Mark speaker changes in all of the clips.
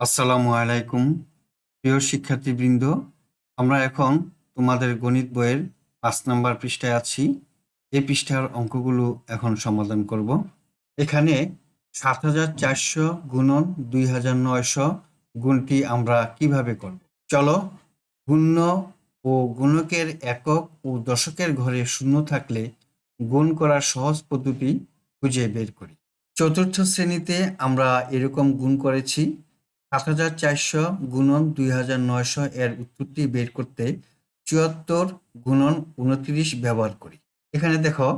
Speaker 1: আসসালামু আলাইকুম প্রিয় শিক্ষার্থীবৃন্দ, আমরা এখন তোমাদের গণিত বইয়ের ৫ নম্বর পৃষ্ঠায় আছি। এই পৃষ্ঠার অঙ্কগুলো এখন সমাধান করব। এখানে ৭৪০০ গুণন ২৯০০ গুণটি আমরা কিভাবে করব? চলো গুণ্য ও গুণকের একক ও দশকের ঘরে শূন্য থাকলে গুণ করার সহজ পদ্ধতি খুঁজে বের করি। চতুর্থ শ্রেণীতে আমরা এরকম গুণ করেছি। ৭৪০০ গুণন ২৯০০ এর উত্তরটি বের করতে ৭৪ গুণন ২৯ ব্যবহার করি। এখানে দেখো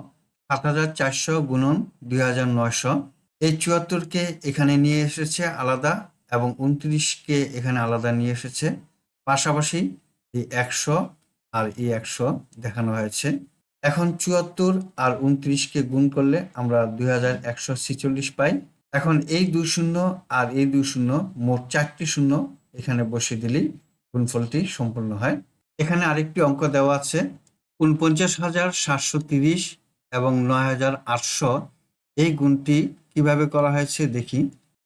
Speaker 1: ৭৪০০ গুণন ২৯০০, এই ৭৪কে এখানে নিয়ে এসেছে আলাদা এবং ২৯কে এখানে আলাদা নিয়ে এসেছে। পাশাপাশি এই ১০০ আর এই ১০০ দেখানো হয়েছে। এখন ৭৪ আর ২৯কে গুণ করলে আমরা ২১৪৬ পাই। এখন এই ২ শূন্য আর এই ২ শূন্য, মোট ৪টি শূন্য এখানে বসিয়ে দিলেই গুণফলটি সম্পূর্ণ হয়। এখানে আরেকটি অঙ্ক দেওয়া আছে, ৪৯,৭৩০ এবং ৯,৮০০ এই গুণটি কিভাবে করা হয়েছে দেখি।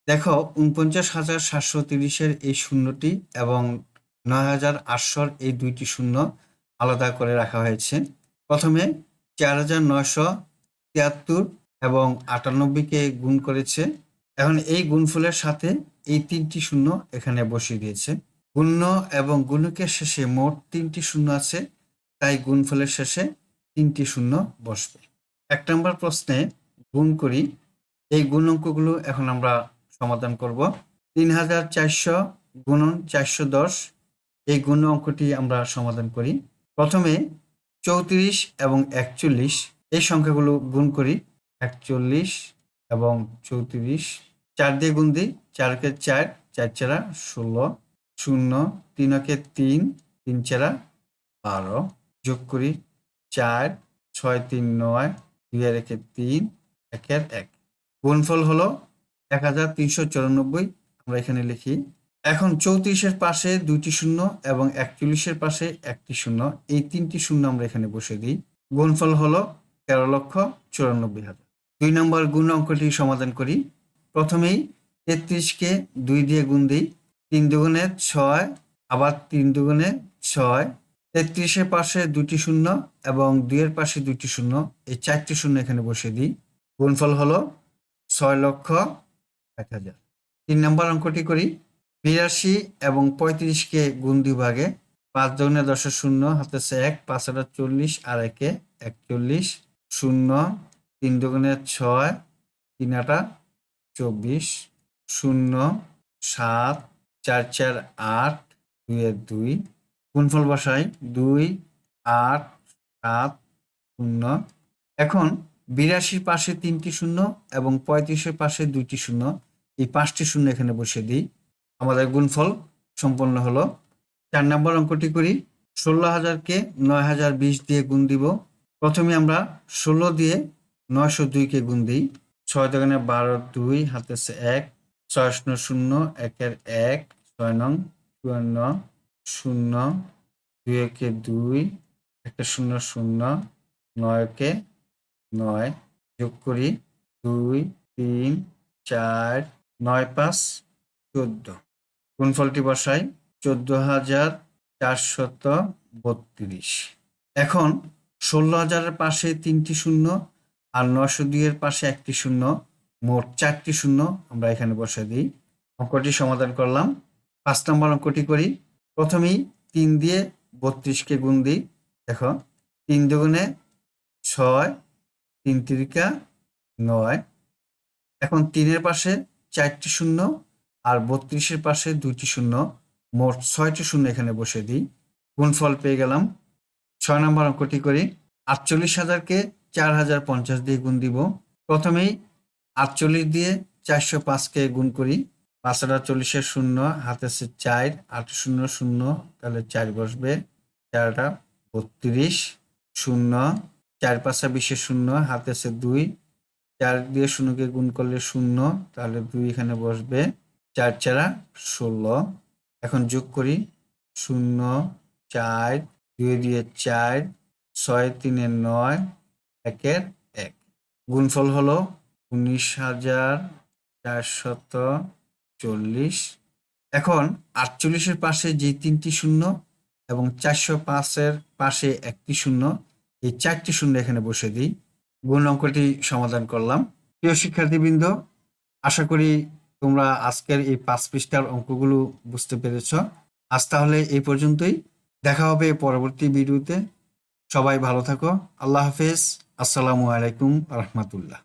Speaker 1: দেখো ৪৯,৭৩০ এই শূন্যটি এবং ৯,৮০০ এই দুইটি শূন্য আলাদা করে রাখা হয়েছে। প্রথমে ৪,৯৭৩ এবং ৯৮কে গুণ করেছে। এখন এই গুণফলের সাথে এই ৩টি শূন্য এখানে বসিয়ে দিয়েছে। গুণ্য এবং গুণকের শেষে মোট ৩টি শূন্য আছে, তাই গুণফলের শেষে ৩টি শূন্য বসবে। ১ নম্বর প্রশ্নে গুণ করি। এই গুণ অঙ্কগুলো এখন আমরা সমাধান করব। ৩,৪০০ গুণন ৪১০, এই গুণ অঙ্কটি আমরা সমাধান করি। প্রথমে ৩৪ এবং ৪১ এই সংখ্যাগুলো গুণ করি। ৪১ এবং ৩৪, ৪ দিয়ে গুণ দিই, ৪কে ৪, ৪ চারা ১৬, ০, ৩কে ৩, ৩ চারা ১২, যোগ করি ৪, ৬ ৩ ৯, ২ আর ১ ৩, ১ এর ১। গুণফল হলো ১৩৯৪, আমরা এখানে লিখি। এখন ৩৪-এর পাশে ২টি শূন্য এবং ৪১-এর পাশে ১টি শূন্য, এই ৩টি শূন্য আমরা এখানে বসিয়ে দিই। গুণফল হলো ১৩,৯৪,০০০। ২ নম্বর গুণ অঙ্কটি সমাধান করি। প্রথমেই ৩৩কে ২ দিয়ে গুণ দিই, ৩ দুগুণে ৬, আবার ৩ দুগুণে ৬। ৩৩-এর পাশে ২টি শূন্য এবং ২-এর পাশে ২টি শূন্য, এই ৪টি শূন্য এখানে বসিয়ে দিই। গুণফল হলো ৬,০০,০০০। ৩ নম্বর অঙ্কটি করি। ৮২ এবং ৩৫কে গুণ ২ ভাগে, ৫ দুগুণে ১০ শূন্য, হাতে আছে ১, ৫ আর ৪০ আর ১-এ ৪১, ০, ৩ দুগুণে ৬, ৩ আটা ২৪, ০, ৭, ৪ ৪ ৮, ২ এর ২। গুণফল বসাই ২, ৮, ৭, ০। এখন ৮২-র পাশে ৩টি শূন্য এবং ৩৫-এর পাশে ২টি শূন্য, এই ৫টি শূন্য এখানে বসিয়ে দিই। আমাদের গুণফল সম্পন্ন হলো। ৪ নম্বর অঙ্কটি করি। ১৬,০০০কে ৯,০২০ দিয়ে গুণ দিব। প্রথমে আমরা ১৬ দিয়ে ৯০২কে গুণ দিই। ৬ দুগুণে ১২, ২, হাতে আছে ১, ৬ শূন্য ০, ১ এর ১, ৬ নং ৫৪, ০, ২ একে ২, একটা ০ ০, ৯ একে ৯, যোগ করি ২, ৩, ৪, ৯ ৫, ১৪। গুণফলটি বসাই ১৪,৪৩২। এখন ১৬,০০০-এর পাশে ৩টি শূন্য আর ৯০২-এর পাশে ১টি শূন্য, মোট ৪টি শূন্য আমরা এখানে বসাই দিই। অঙ্কটি সমাধান করলাম। ৫ নম্বর অঙ্কটি করি। প্রথমেই ৩ দিয়ে ৩২কে গুণ দিই। দেখো ৩ দুগুণে ৬, ৩ তিরিকা ৯। এখন ৩-এর পাশে ৪টি শূন্য আর ৩২-এর পাশে ২টি শূন্য, মোট ৬টি শূন্য এখানে বসিয়ে দিই। গুণফল পেয়ে গেলাম। ৬ নম্বর অঙ্কটি করি। ৪৮,০০০কে ৪,০৫০ দিয়ে গুণ দিব। প্রথমেই ৪৮ দিয়ে ৪০৫কে গুণ করি। ৫ আর ৪০-এর শূন্য, হাতে আছে ৪, ৮ শূন্য ০, তাহলে ৪ বসবে। ৪ আটা ৩২, ০, ৪ ৫ ২০-এর শূন্য, হাতে আছে ২, ৪ দিয়ে শূন্যকে গুণ করলে ০, তাহলে ২ এখানে বসবে। ৪ চারা ১৬। এখন যোগ করি ০, ৪, ২ দিয়ে ৪, ৬ ৩-এ ৯, ১ এর ১। গুণফল হলো ১৯,৪৪০। এখন 48-এর পাশে যে 3টি শূন্য এবং 405-এর পাশে একটি শূন্য, এই 4টি শূন্য এখানে বসে দিই। গুণ অঙ্কটি সমাধান করলাম। প্রিয় শিক্ষার্থীবৃন্দ, আশা করি তোমরা আজকের এই 5 পৃষ্ঠার অঙ্কগুলো বুঝতে পেরেছ। আজ তাহলে এই পর্যন্তই। দেখা হবে পরবর্তী ভিডিওতে। সবাই ভালো থাকো। আল্লাহ হাফেজ। আসসালামু আলাইকুম রহমতুল্লাহ।